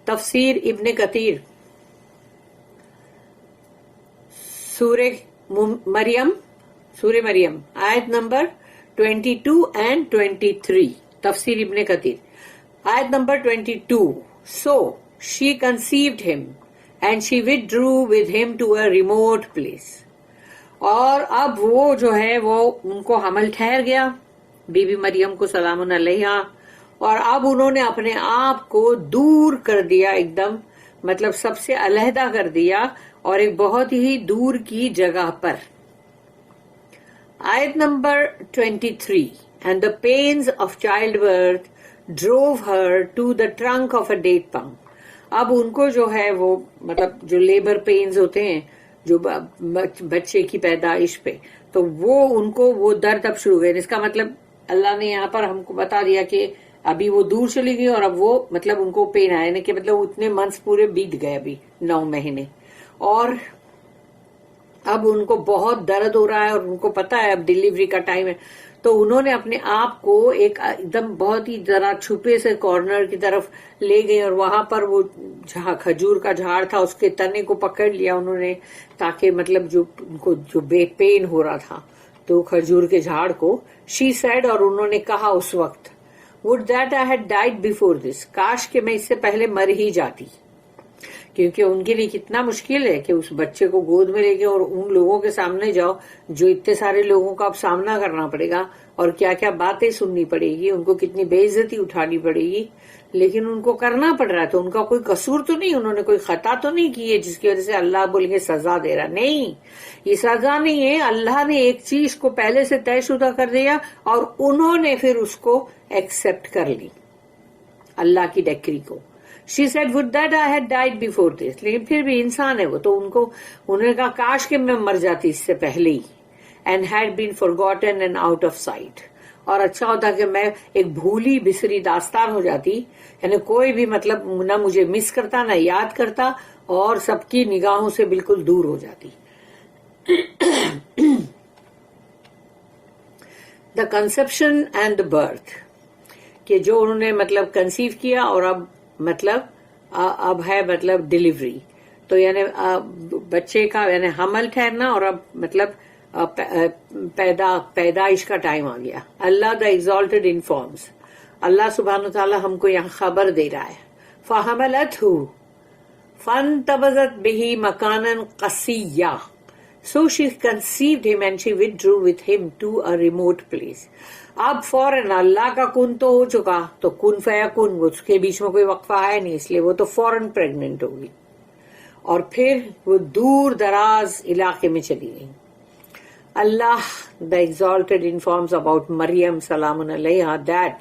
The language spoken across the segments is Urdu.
تفسیر ابن کثیر سورہ مریم آیت نمبر 22 and 23. تفسیر ابن کثیر آیت number 22. So she conceived him and she withdrew with him to a remote place. اور اب وہ جو ہے وہ ان کو حمل ٹھہر گیا بی بی مریم کو سلام علیہا، اور اب انہوں نے اپنے آپ کو دور کر دیا، ایک دم مطلب سب سے علیحدہ کر دیا، اور ایک بہت ہی دور کی جگہ پر. آیت number 23. And the pains of childbirth drove her to the trunk of a date palm. اب ان کو جو ہے وہ مطلب جو لیبر پینز ہوتے ہیں جو بچے کی پیدائش پہ، تو وہ ان کو وہ درد اب شروع ہوئے. اس کا مطلب اللہ نے یہاں پر ہم کو بتا دیا کہ ابھی وہ دور چلی گئی، اور اب وہ مطلب ان کو پین آیا، یعنی کہ مطلب اتنے منتھس پورے بیت گئے، ابھی 9 مہینے، اور اب ان کو بہت درد ہو رہا ہے، اور ان کو پتا ہے اب ڈیلیوری کا ٹائم ہے. تو انہوں نے اپنے آپ کو ایک ایک دم بہت ہی ذرا چھپے سے کارنر کی طرف لے گئی، اور وہاں پر وہ جہاں کھجور کا جھاڑ تھا اس کے تنے کو پکڑ لیا انہوں نے، تاکہ مطلب جو ان کو جو بے پین ہو رہا تھا تو کھجور کے جھاڑ کو. شی سیڈ، اور انہوں نے کہا اس وقت، would that I had died before this، کاش کہ میں اس سے پہلے مر ہی جاتی. کیونکہ ان کے لیے کتنا مشکل ہے کہ اس بچے کو گود میں لے کے اور ان لوگوں کے سامنے جاؤ جو اتنے سارے لوگوں کا اب سامنا کرنا پڑے گا، اور کیا کیا باتیں سننی پڑے گی، ان کو کتنی بے عزتی اٹھانی پڑے گی، لیکن ان کو کرنا پڑ رہا ہے. تو ان کا کوئی قصور تو نہیں، انہوں نے کوئی خطا تو نہیں کی ہے جس کی وجہ سے اللہ بول کے سزا دے رہا. نہیں، یہ سزا نہیں ہے، اللہ نے ایک چیز کو پہلے سے طے شدہ کر دیا اور انہوں نے پھر اس کو ایکسپٹ کر لی اللہ کی ڈیکری کو. She said, would that I had died before this. لیکن پھر بھی انسان ہے وہ، تو انہوں نے کہا کاش کہ میں مر جاتی اس سے پہلے ہی. And had been forgotten and out of sight. اور اچھا ہوتا کہ میں ایک بھولی بسری داستان ہو جاتی، یعنی کوئی بھی مطلب نہ مجھے مس کرتا نہ یاد کرتا، اور سب کی نگاہوں سے بالکل دور ہو جاتی. The conception and the birth، کہ جو انہوں نے مطلب کنسیو کیا اور اب مطلب اب ہے مطلب ڈیلیوری، تو یعنی بچے کا یعنی حمل ٹھہرنا، اور اب مطلب پیدائش کا ٹائم آ گیا. اللہ دا ایگزالٹڈ انفارمز، اللہ سبحانہ تعالیٰ ہم کو یہاں خبر دے رہا ہے. فَحَمَلَتْهُ فَانْتَبَذَتْ بِهِ مَكَانًا قَصِيًّا. So she conceived him and she withdrew with him to a remote place. اب فوراً اللہ کا کن تو ہو چکا، تو کن فیکن، اس کے بیچ میں کوئی وقفہ ہے نہیں، اس لیے وہ تو فوراً پریگننٹ ہوگی، اور پھر وہ دور دراز علاقے میں چلی گئی. اللہ the exalted informs about Maryam سلام علیہا that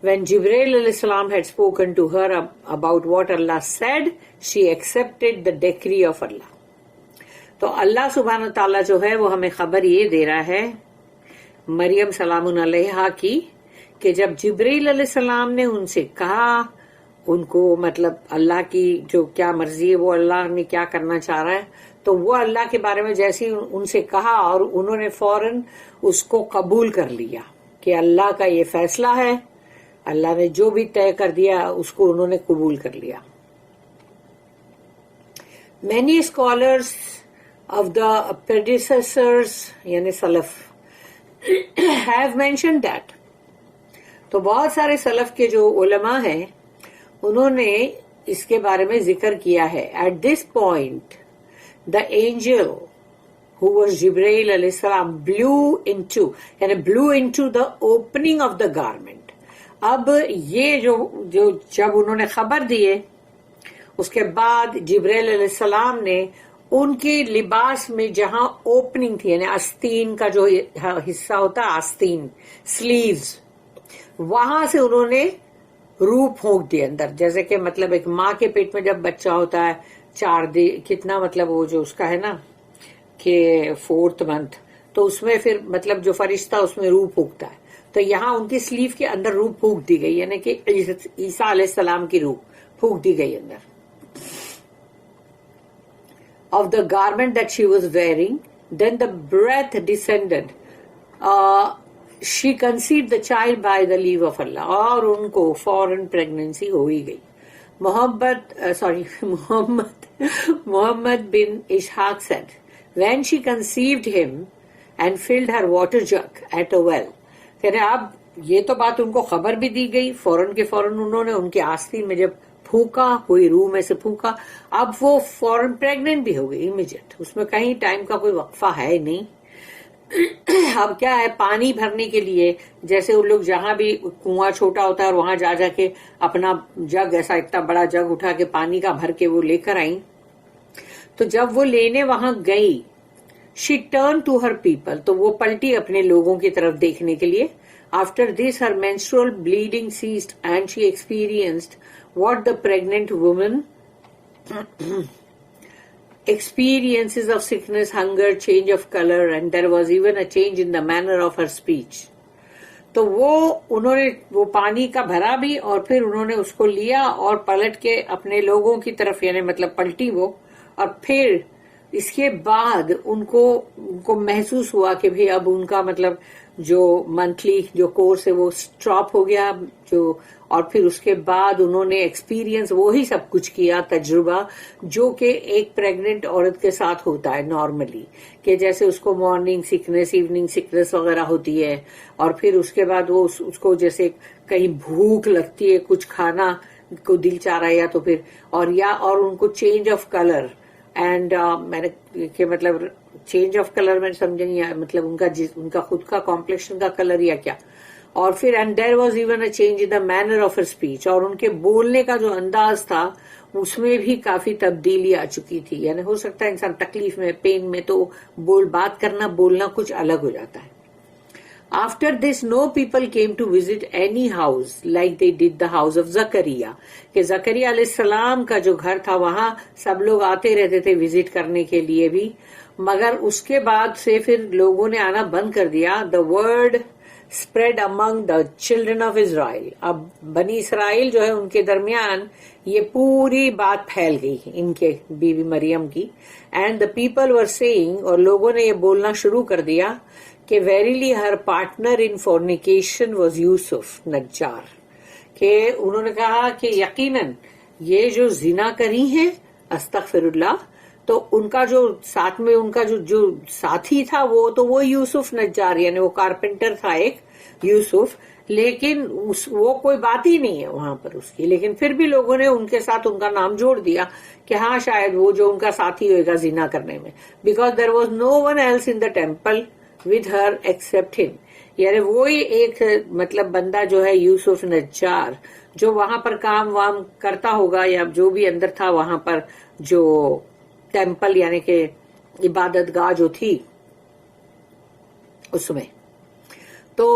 when Jibreel alayhi salam had spoken to her about what Allah said, she accepted the decree of Allah. تو اللہ سبحانہ تعالیٰ جو ہے وہ ہمیں خبر یہ دے رہا ہے مریم سلام علیہا کی، کہ جب جبریل علیہ السلام نے ان سے کہا، ان کو مطلب اللہ کی جو کیا مرضی ہے، وہ اللہ نے کیا کرنا چاہ رہا ہے، تو وہ اللہ کے بارے میں جیسے ان سے کہا، اور انہوں نے فوراً اس کو قبول کر لیا کہ اللہ کا یہ فیصلہ ہے، اللہ نے جو بھی طے کر دیا اس کو انہوں نے قبول کر لیا. Many scholars of the predecessors یعنی سلف have mentioned that. تو بہت سارے سلف کے جو علماء ہیں انہوں نے اس کے بارے میں ذکر کیا ہے. At this point the angel who was Jibreel علیہ السلام blew into the opening of the garment. اب یہ جو جب انہوں نے خبر دیے، اس کے بعد جبریل علیہ السلام نے ان کے لباس میں جہاں اوپننگ تھی، یعنی آستین کا جو حصہ ہوتا ہے، آستین سلیوز، وہاں سے انہوں نے روح پھونک دیا اندر. جیسے کہ مطلب ایک ماں کے پیٹ میں جب بچہ ہوتا ہے 4 دن کتنا مطلب وہ جو اس کا ہے نا کہ 4th month، تو اس میں پھر مطلب جو فرشتہ اس میں روح پھونکتا ہے، تو یہاں ان کی سلیو کے اندر روح پھونک دی گئی، یعنی کہ عیسیٰ علیہ السلام کی روح پھونک دی گئی اندر. Of the garment that she was wearing, then the breath descended. She conceived the child by the leave of Allah. اور ان کو فوراً pregnancy ہو ہی گئی. Muhammad bin Ishaq said, when she conceived him and filled her water jug at a well. کہہ رہے اب یہ تو بات ان کو خبر بھی دی گئی، فوراً کے فوراً انہوں نے ان کی آستین میں جب پھونکا، ہوئی روح میں سے پھونکا، اب وہ فوراً پریگننٹ بھی ہو گئی امیجیٹ، اس میں کہیں ٹائم کا کوئی وقفہ ہے نہیں. اب کیا ہے، پانی بھرنے کے لیے جیسے ان لوگ جہاں بھی کنواں چھوٹا ہوتا ہے اور وہاں جا کے اپنا جگ، ایسا اتنا بڑا جگ اٹھا کے پانی کا بھر کے وہ لے کر آئیں. تو جب وہ لینے وہاں گئی، she turned to her people، تو وہ پلٹی اپنے لوگوں کی طرف دیکھنے کے لیے. After this her menstrual bleeding ceased and she experienced what the pregnant woman experiences of sickness, hunger, change of color, and there was even a change in the manner of her speech. تو وہ انہوں نے وہ پانی کا بھرا بھی اور پھر انہوں نے اس کو لیا اور پلٹ کے اپنے لوگوں کی طرف، یعنی مطلب پلٹی وہ، اور پھر اس کے بعد ان کو محسوس ہوا کہ بھی اب ان کا مطلب جو منتھلی جو کورس ہے وہ اسٹاپ ہو گیا جو، اور پھر اس کے بعد انہوں نے ایکسپیرینس وہی سب کچھ کیا، تجربہ جو کہ ایک پریگننٹ عورت کے ساتھ ہوتا ہے نارملی، کہ جیسے اس کو مارننگ سکنس، ایوننگ سکنس وغیرہ ہوتی ہے، اور پھر اس کے بعد وہ اس کو جیسے کہیں بھوک لگتی ہے، کچھ کھانا کو دل چاہ رہا ہے، یا تو پھر اور ان کو چینج آف کلر اینڈ میں نے کہ مطلب چینج آف کلر میں سمجھیں یا مطلب ان کا خود کا کمپلیکشن کا کلر یا کیا، اور پھر and there was even a change in the manner of her speech, اور ان کے بولنے کا جو انداز تھا اس میں بھی کافی تبدیلی آ چکی تھی. یعنی ہو سکتا ہے انسان تکلیف میں، پین میں، تو بات کرنا بولنا کچھ الگ ہو جاتا ہے. After this, no people came to visit any house like they did the house of Zakaria. کہ زکریا علیہ السلام کا جو گھر تھا وہاں سب لوگ آتے رہتے تھے وزٹ کرنے کے لیے بھی، مگر اس کے بعد سے پھر لوگوں نے آنا بند کر دیا. The word spread among the children of Israel. اب بنی اسرائیل جو ہے ان کے درمیان یہ پوری بات پھیل گئی ان کے بیوی مریم کی. And the people were saying، اور لوگوں نے یہ بولنا شروع کر دیا کہ verily her partner in fornication was یوسف نجار، کہ انہوں نے کہا کہ یقیناً یہ جو زنا کری ہیں، استغفر اللہ، تو ان کا جو ساتھ میں ان کا جو ساتھی تھا وہ یوسف نجار، یعنی وہ کارپینٹر تھا ایک یوسف، لیکن وہ کوئی بات ہی نہیں ہے وہاں پر اس کی، لیکن پھر بھی لوگوں نے ان کے ساتھ ان کا نام جوڑ دیا کہ ہاں شاید وہ جو ان کا ساتھی ہوئے گا زنا کرنے میں، because there was no one else in the temple with her except him. یعنی وہی ایک مطلب بندہ جو ہے یوسف نجار جو وہاں پر کام وام کرتا ہوگا یا جو بھی اندر تھا وہاں پر جو ٹیمپل یعنی کہ عبادت گاہ جو تھی اس میں، تو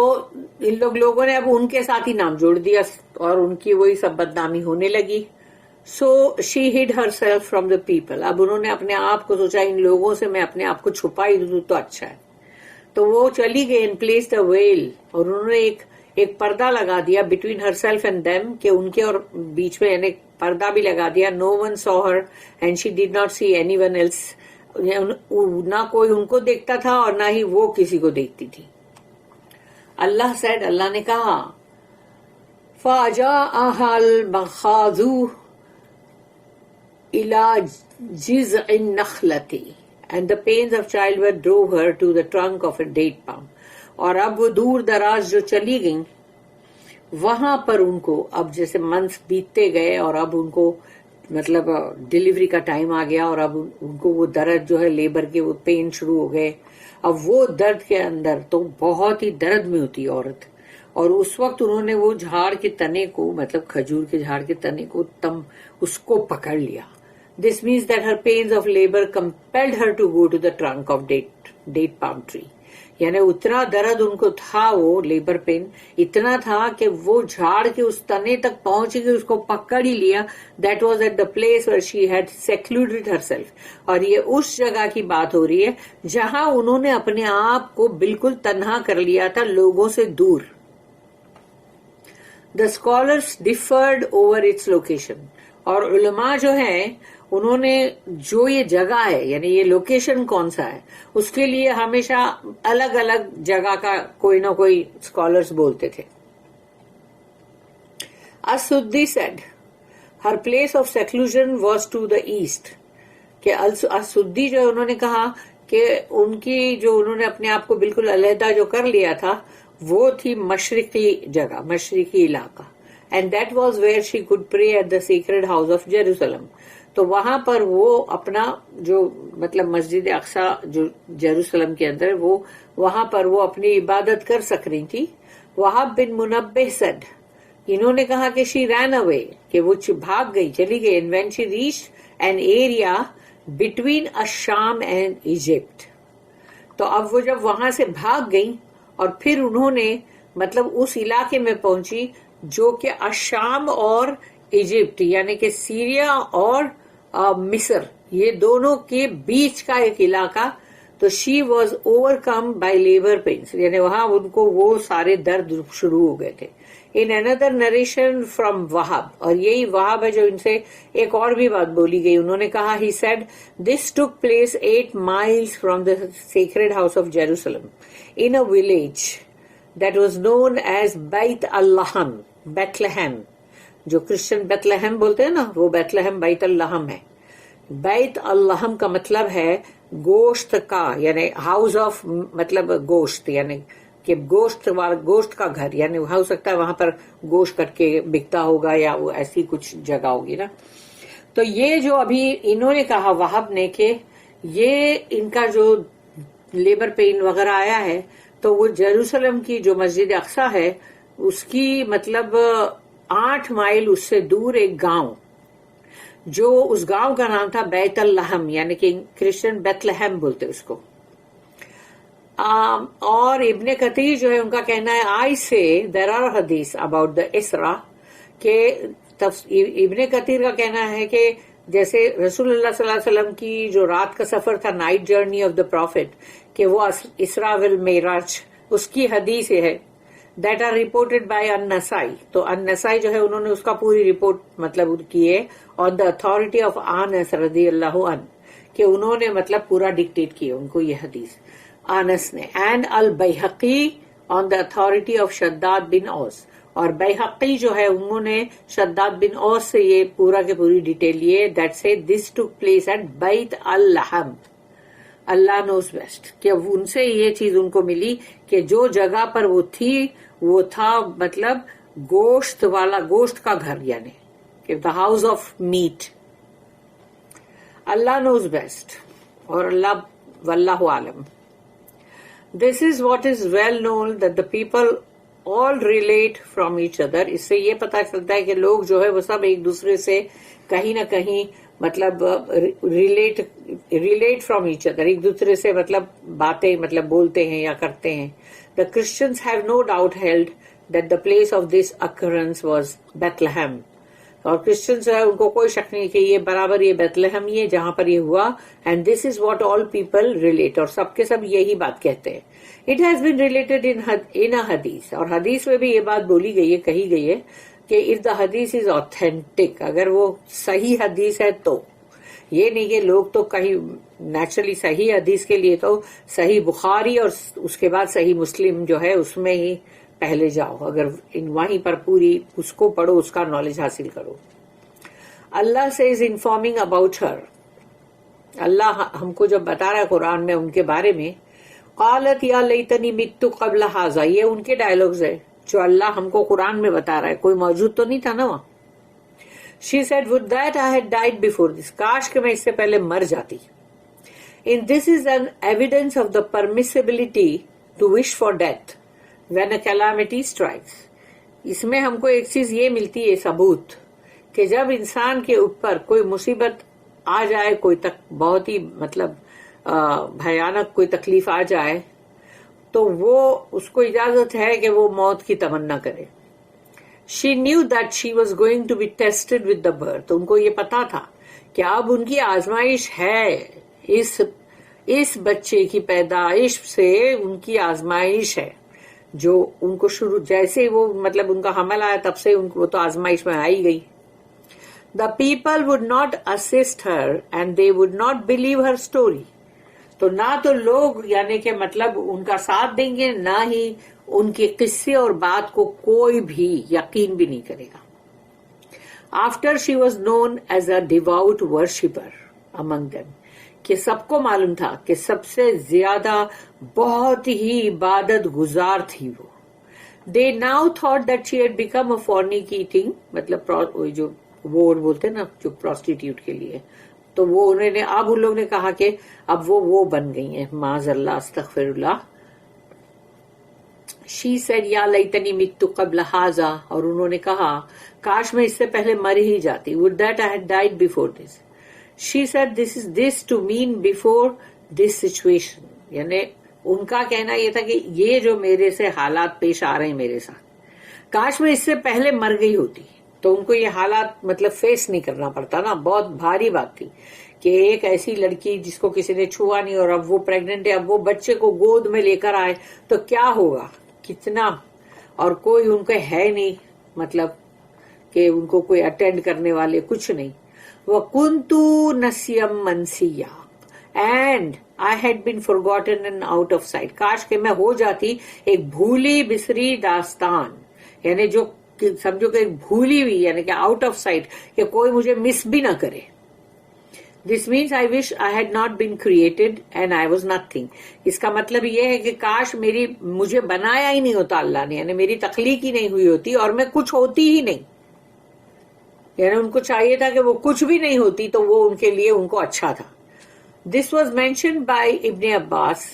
ان لوگوں نے اب ان کے ساتھ ہی نام جوڑ دیا اور ان کی وہی سب بدنامی ہونے لگی. So she hid herself from the people. اب انہوں نے اپنے آپ کو سوچا ان لوگوں سے میں اپنے آپ کو چھپا ہی دوں تو اچھا ہے، تو وہ چلی گئی and placed a veil، اور انہوں نے ایک پردہ لگا دیا between herself and them، کہ ان کے اور بیچ میں یعنی پردہ بھی لگا دیا. No one saw her and she did not see anyone else، نہ کوئی ان کو دیکھتا تھا اور نہ ہی وہ کسی کو دیکھتی تھی. اللہ said، اللہ نے کہا فَجَاءَهَا الْمَخَاضُ إِلَى جِذْعِ النَّخْلَةِ and the pains of childbirth drove her to the trunk of a date palm. اور اب وہ دور دراز جو چلی گئیں وہاں پر ان کو اب جیسے منتھ بیتتے گئے اور اب ان کو مطلب ڈیلیوری کا ٹائم آ گیا اور اب ان کو وہ درد جو ہے لیبر کے وہ پین شروع ہو گئے. اب وہ درد کے اندر تو بہت ہی درد میں ہوتی عورت، اور اس وقت انہوں نے وہ جھاڑ کے تنے کو مطلب کھجور کے جھاڑ کے تنے کو اس کو پکڑ لیا. This means that her pains of labor compelled her to go to the trunk of date palm tree. یعنی اتنا درد ان کو تھا، وہ لیبر پین اتنا تھا کہ وہ جھاڑ کے اس تنے تک پہنچ گئی، اس کو پکڑ ہی لیا. That was at the place where she had secluded herself. اور یہ اس جگہ کی بات ہو رہی ہے جہاں انہوں نے اپنے آپ کو بالکل تنہا کر لیا تھا لوگوں سے دور. The scholars differed over its location. اور علماء جو ہیں انہوں نے جو یہ جگہ ہے یعنی یہ لوکیشن کون سا ہے اس کے لیے ہمیشہ الگ الگ جگہ کا کوئی نہ کوئی اسکالرز بولتے تھے. السدی said her place of seclusion was to the east. کہ السدی جو ہے انہوں نے کہا کہ ان کی جو انہوں نے اپنے آپ کو بالکل علیحدہ جو کر لیا تھا وہ تھی مشرقی جگہ، مشرقی علاقہ. And that was where she could pray at the sacred house of Jerusalem. تو وہاں پر وہ اپنا جو مطلب مسجد اقصی جو جیروسلم کے اندر وہ وہاں پر وہ اپنی عبادت کر سک رہی تھی. وہاب بن منبہ said انہوں نے کہا کہ شی رین اوے کہ وہ بھاگ گئی، چلی گئی. And when she reach an area between الشام اینڈ ایجپٹ. تو اب وہ جب وہاں سے بھاگ گئی اور پھر انہوں نے مطلب اس علاقے میں پہنچی جو کہ الشام اور ایجپٹ یعنی کہ سیریا اور مصر یہ دونوں کے بیچ کا ایک علاقہ. تو she was overcome by labour pains یعنی وہاں ان کو وہ سارے درد شروع ہو گئے تھے. ان اندر نریشن فرام وہاب، اور یہی وہاب ہے جو ان سے ایک اور بھی بات بولی گئی. انہوں نے کہا he said this took place 8 miles from the sacred house of Jerusalem in a village that was known as بیت اللحم، بیت لحم. جو کرسچن بیت لحم بولتے ہیں نا وہ بیت لحم بیت اللحم ہے. بیت اللحم کا مطلب ہے گوشت کا، یعنی ہاؤس آف مطلب گوشت یعنی کہ گوشت کا گھر، یعنی ہو سکتا ہے وہاں پر گوشت کٹ کے بکتا ہوگا یا وہ ایسی کچھ جگہ ہوگی نا. تو یہ جو ابھی انہوں نے کہا وہب نے کہ یہ ان کا جو لیبر پین وغیرہ آیا ہے تو وہ جیروسلم کی جو مسجد اقصی ہے اس کی مطلب 8 مائل اس سے دور ایک گاؤں، جو اس گاؤں کا نام تھا بیت اللحم یعنی کہ کرسچن بیت لحم بولتے اس کو. اور ابن کثیر جو ہے ان کا کہنا ہے آئی سے دیر آر حدیث اباؤٹ دا اسرا کہ ابن کثیر کا کہنا ہے کہ جیسے رسول اللہ صلی اللہ علیہ وسلم کی جو رات کا سفر تھا night journey of the prophet کہ وہ اسرا والمعراج اس کی حدیث ہے دیٹ آر رپورٹڈ بائی النسائی. تو النسائی جو ہے انہوں نے اس کا پوری رپورٹ مطلب کی ہے آن دا اتھارٹی آف انس رضی اللہ عنہ کہ انہوں نے مطلب پورا ڈکٹیٹ کیا ان کو یہ حدیث انس نے. اینڈ البیہقی آن دا اتھارٹی آف شداد بن اوس، اور بیہقی جو ہے انہوں نے شداد بن اوس سے یہ پورا کے پوری ڈیٹیل لیے دیٹ سے دس ٹک پلیس ایٹ بیت اللحم. اللہ نوز بیسٹ کہ ان سے یہ چیز ان کو ملی کہ جو جگہ پر وہ تھی وہ تھا مطلب گوشت والا، گوشت کا گھر یعنی کہ دا ہاؤس آف میٹ. اللہ نوز بیسٹ اور اللہ واللہ عالم. This is what is well known that the people all relate from each other. اس سے یہ پتا چلتا ہے کہ لوگ جو ہے وہ سب ایک دوسرے سے کہیں نہ کہیں مطلب ریلیٹ فرام ایچ ادر، ایک دوسرے سے مطلب باتیں مطلب بولتے ہیں یا کرتے ہیں. The Christians have no doubt held that the place of this occurrence was Bethlehem. اور کرسچنز ہے ان کو کوئی شک نہیں کہ یہ برابر یہ بیت لحم ہی ہے جہاں پر یہ ہوا. And this is what all people relate, اور سب کے سب یہی بات کہتے ہیں. اٹ ہیز بین ریلیٹڈ ان حدیث، اور حدیث میں بھی یہ بات بولی گئی ہے، کہی گئی ہے کہ اف دا حدیث از آتھینٹک، اگر وہ صحیح حدیث ہے تو یہ نہیں کہ لوگ تو کہیں نیچرلی صحیح حدیث کے لیے تو صحیح بخاری اور اس کے بعد صحیح مسلم جو ہے اس میں ہی پہلے جاؤ، اگر وہیں پر پوری اس کو پڑھو، اس کا نالج حاصل کرو. اللہ سے از انفارمنگ اباؤٹ ہر، اللہ ہم کو جب بتا رہا ہے قرآن میں ان کے بارے میں، قالت یا لیتنی مت قبل ھذا، یہ ان کے ڈائلاگز ہے جو اللہ ہم کو قرآن میں بتا رہا ہے، کوئی موجود تو نہیں تھا نا وہاں. She said, would that I had died before this، کاش کہ میں اس سے پہلے مر جاتی. In this is an evidence of the permissibility to wish for death when a calamity strikes. اس میں ہم کو ایک چیز یہ ملتی ہے ثبوت کہ جب انسان کے اوپر کوئی مصیبت آ جائے، کوئی بہت ہی مطلب بھیانک کوئی تکلیف آ جائے تو وہ اس کو اجازت ہے کہ وہ موت کی تمنا کرے. She knew that she was going to be tested with the birth. ان کو یہ پتا تھا کہ اب ان کی آزمائش ہے، اس بچے کی پیدائش سے ان کی آزمائش ہے جو ان کو شروع جیسے وہ مطلب ان کا حمل آیا تب سے وہ تو آزمائش میں آئی گئی. The people would not assist her and they would not believe her story. تو نہ تو لوگ یعنی کہ مطلب ان کا ساتھ دیں گے، نہ ہی ان کے قصے اور بات کو کوئی بھی یقین بھی نہیں کرے گا. after she was known as a devout worshipper among them, کہ سب کو معلوم تھا کہ سب سے زیادہ بہت ہی عبادت گزار تھی وہ. They now thought that she had become a fornicating, مطلب جو وہ بولتے نا جو prostitute کے لیے, تو وہ انہوں نے اب ان لوگ نے کہا کہ اب وہ بن گئی ہیں, معاذ اللہ استغفر اللہ. She said یا لیتنی مت قبل ھذا, اور انہوں نے کہا کاش میں اس سے پہلے مر ہی جاتی. Would that I had died before this. She said this to mean before this situation. یعنی ان کا کہنا یہ تھا کہ یہ جو میرے سے حالات پیش آ رہے ہیں میرے ساتھ, کاش میں اس سے پہلے مر گئی ہوتی تو ان کو یہ حالات مطلب فیس نہیں کرنا پڑتا نا. بہت بھاری بات تھی کہ ایک ایسی لڑکی جس کو کسی نے چھوا نہیں اور اب وہ پریگننٹ ہے, اب وہ بچے کو گود میں لے کر آئے تو کیا ہوگا, کتنا, اور کوئی ان کے ہے نہیں, مطلب کہ ان کو کوئی اٹینڈ کرنے والے کچھ نہیں. وَكُنْتُ نَسْيًا مَنْسِيًّا and I had been forgotten and out of sight. کاش کہ میں ہو جاتی ایک بھولی بسری داستان, یعنی جو سمجھو کہ ایک بھولی ہوئی, یعنی کہ آؤٹ آف سائٹ, کہ کوئی مجھے مس بھی نہ کرے. This means I wish I had not been created and I was nothing. اس کا مطلب یہ ہے کہ کاش مجھے بنایا ہی نہیں ہوتا اللہ نے, یعنی میری تخلیق ہی نہیں ہوئی ہوتی اور میں کچھ ہوتی ہی نہیں. یعنی ان کو چاہیے تھا کہ وہ کچھ بھی نہیں ہوتی تو وہ ان کے لیے ان کو اچھا تھا. This was mentioned by ابن عباس,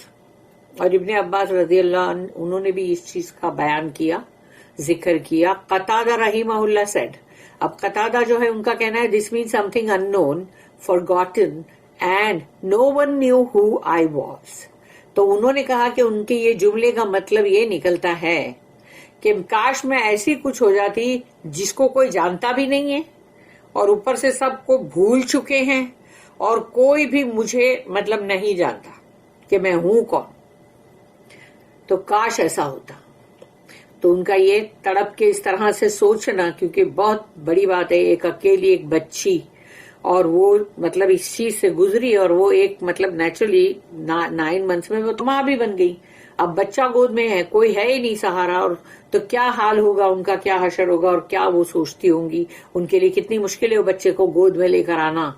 اور ابن عباس رضی اللہ عنہ انہوں نے بھی اس چیز کا بیان کیا, ذکر کیا. قتادہ رحمہ اللہ said, اب قتادہ جو ہے ان کا کہنا ہے this means something unknown, forgotten and no one knew who I was. تو انہوں نے کہا کہ ان کے یہ جملے کا مطلب یہ نکلتا ہے کہ کاش میں ایسی کچھ ہو جاتی جس کو کوئی جانتا بھی نہیں ہے اور اوپر سے سب کو بھول چکے ہیں اور کوئی بھی مجھے مطلب نہیں جانتا کہ میں ہوں کون. تو کاش ایسا ہوتا. تو ان کا یہ تڑپ کے اس طرح سے سوچنا, کیونکہ بہت بڑی بات ہے, ایک اکیلی ایک بچی, اور وہ مطلب اس چیز سے گزری, اور وہ ایک مطلب نیچرلی 9 months میں وہ تو ماں بھی بن گئی. اب بچہ گود میں ہے, کوئی ہے ہی نہیں سہارا, اور تو کیا حال ہوگا ان کا, کیا حشر ہوگا, اور کیا وہ سوچتی ہوں گی, ان کے لیے کتنی مشکل ہے وہ بچے کو گود میں لے کر آنا.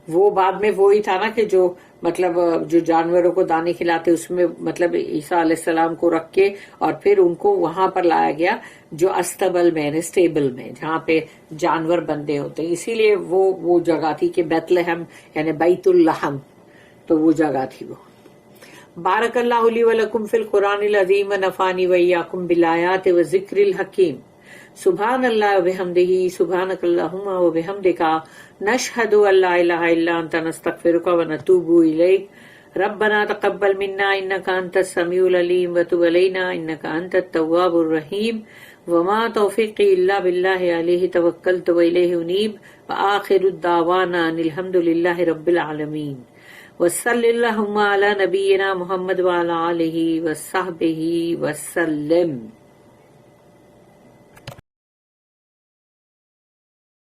وہ بعد میں وہی تھا نا کہ جو مطلب جو جانوروں کو دانے کھلاتے اس میں مطلب عیسیٰ علیہ السلام کو رکھ کے اور پھر ان کو وہاں پر لایا گیا جو استبل میں, اسٹیبل میں, جہاں پہ جانور بندے ہوتے ہیں. اسی لیے وہ جگہ تھی کہ بیت لحم یعنی بیت اللحم, تو وہ جگہ تھی وہ. بارک اللہ لی ولکم فی القرآن العظیم ونفعنی وایاکم بالآیات وذکر الحکیم. سبحان اللہ وبحمدہ, سبحانک اللہم وبحمدک, نشہد ان لا الہ الا انت, نستغفرک ونتوب الیک. ربنا تقبل منا انک انت السمیع العلیم وتب علینا انک انت التواب الرحیم. وما توفیقی الا باللہ علیہ توکلت والیہ انیب. وآخر الدعوانا ان الحمد للہ رب العالمین. وصلی اللہم علی نبینا محمد وعلی آلہ وصحبہ وسلم.